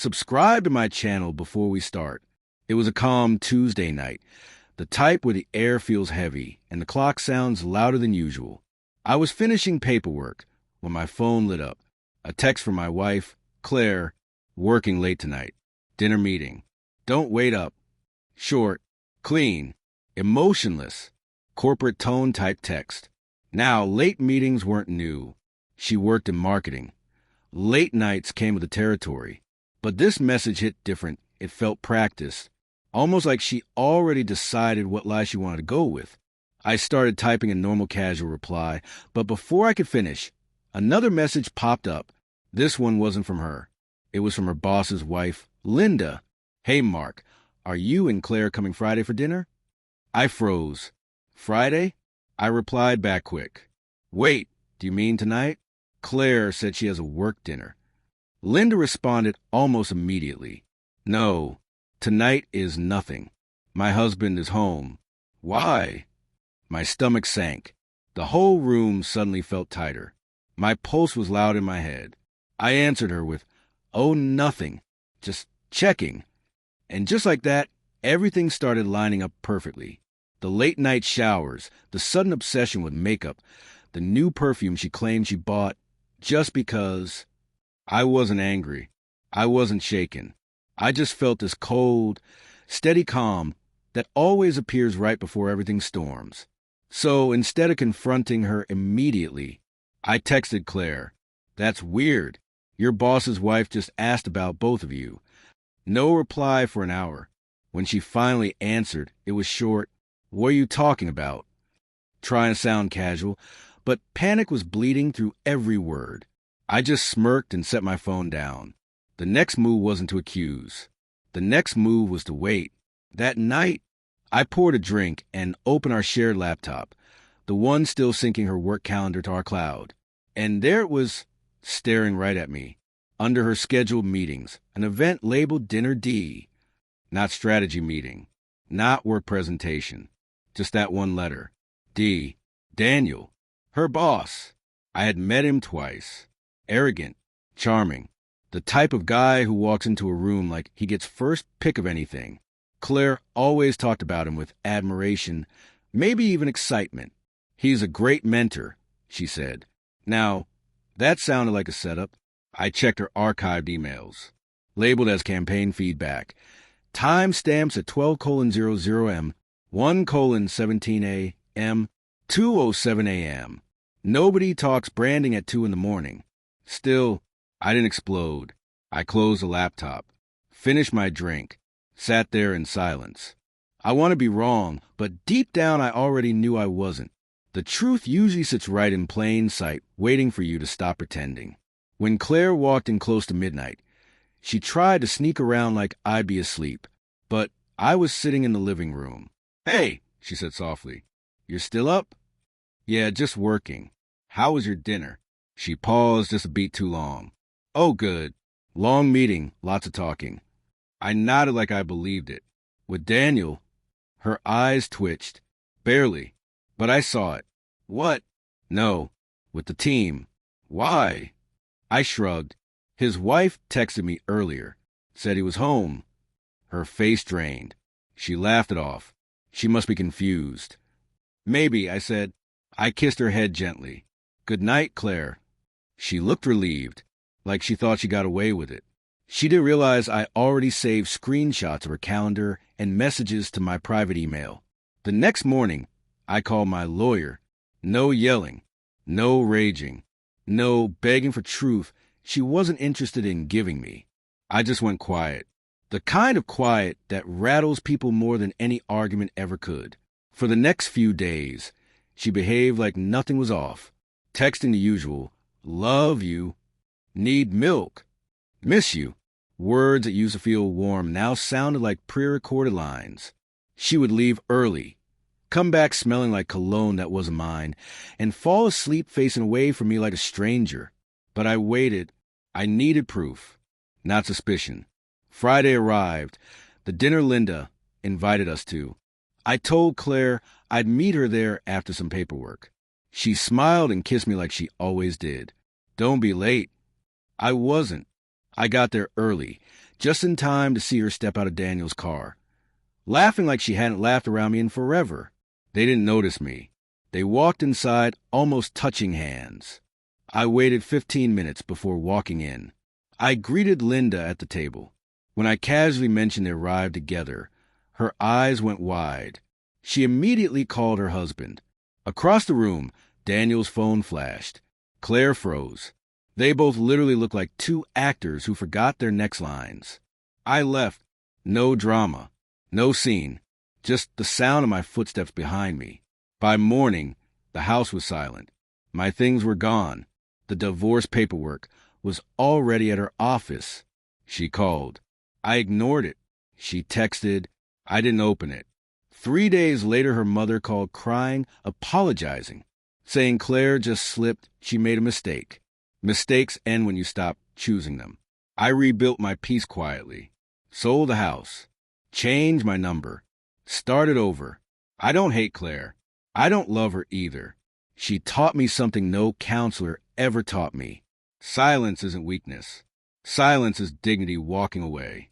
Subscribe to my channel before we start. It was a calm Tuesday night, the type where the air feels heavy and the clock sounds louder than usual. I was finishing paperwork when my phone lit up. A text from my wife, Claire, working late tonight. Dinner meeting. Don't wait up. Short, clean, emotionless, corporate tone type text. Now, late meetings weren't new. She worked in marketing. Late nights came with the territory. But this message hit different. It felt practiced, almost like she already decided what lie she wanted to go with. I started typing a normal casual reply, but before I could finish, another message popped up. This one wasn't from her. It was from her boss's wife, Linda. Hey, Mark, are you and Claire coming Friday for dinner? I froze. Friday? I replied back quick. Wait, do you mean tonight? Claire said she has a work dinner. Linda responded almost immediately. No, tonight is nothing. My husband is home. Why? My stomach sank. The whole room suddenly felt tighter. My pulse was loud in my head. I answered her with, oh, nothing. Just checking. And just like that, everything started lining up perfectly. The late-night showers, the sudden obsession with makeup, the new perfume she claimed she bought just because. I wasn't angry. I wasn't shaken. I just felt this cold, steady calm that always appears right before everything storms. So instead of confronting her immediately, I texted Claire, that's weird. Your boss's wife just asked about both of you. No reply for an hour. When she finally answered, it was short, what are you talking about? Trying to sound casual, but panic was bleeding through every word. I just smirked and set my phone down. The next move wasn't to accuse. The next move was to wait. That night, I poured a drink and opened our shared laptop, the one still syncing her work calendar to our cloud. And there it was, staring right at me, under her scheduled meetings, an event labeled Dinner D. Not strategy meeting, not work presentation, just that one letter. D. Daniel, her boss. I had met him twice. Arrogant, charming, the type of guy who walks into a room like he gets first pick of anything. Claire always talked about him with admiration, maybe even excitement. He's a great mentor, she said. Now, that sounded like a setup. I checked her archived emails, labeled as campaign feedback. Timestamps at 12:00 M, 1:17 a.m., 2:07 a.m. Nobody talks branding at 2 in the morning. Still, I didn't explode. I closed the laptop, finished my drink, sat there in silence. I want to be wrong, but deep down I already knew I wasn't. The truth usually sits right in plain sight, waiting for you to stop pretending. When Claire walked in close to midnight, she tried to sneak around like I'd be asleep, but I was sitting in the living room. Hey, she said softly, you're still up? Yeah, just working. How was your dinner? She paused just a beat too long. Oh, good. Long meeting, lots of talking. I nodded like I believed it. With Daniel, her eyes twitched. Barely. But I saw it. What? No. With the team. Why? I shrugged. His wife texted me earlier. Said he was home. Her face drained. She laughed it off. She must be confused. Maybe, I said. I kissed her head gently. Good night, Claire. She looked relieved, like she thought she got away with it. She didn't realize I already saved screenshots of her calendar and messages to my private email. The next morning, I called my lawyer. No yelling, no raging, no begging for truth she wasn't interested in giving me. I just went quiet. The kind of quiet that rattles people more than any argument ever could. For the next few days, she behaved like nothing was off, texting the usual, love you, need milk, miss you. Words that used to feel warm now sounded like pre-recorded lines. She would leave early, come back smelling like cologne that wasn't mine, and fall asleep facing away from me like a stranger. But I waited. I needed proof, not suspicion. Friday arrived, the dinner Linda invited us to. I told Claire I'd meet her there after some paperwork. She smiled and kissed me like she always did. Don't be late. I wasn't. I got there early, just in time to see her step out of Daniel's car, laughing like she hadn't laughed around me in forever. They didn't notice me. They walked inside, almost touching hands. I waited 15 minutes before walking in. I greeted Linda at the table. When I casually mentioned they arrived together, her eyes went wide. She immediately called her husband. Across the room, Daniel's phone flashed. Claire froze. They both literally looked like two actors who forgot their next lines. I left. No drama. No scene. Just the sound of my footsteps behind me. By morning, the house was silent. My things were gone. The divorce paperwork was already at her office. She called. I ignored it. She texted. I didn't open it. 3 days later, her mother called crying, apologizing, saying Claire just slipped, she made a mistake. Mistakes end when you stop choosing them. I rebuilt my peace quietly. Sold the house. Changed my number. Started over. I don't hate Claire. I don't love her either. She taught me something no counselor ever taught me. Silence isn't weakness. Silence is dignity walking away.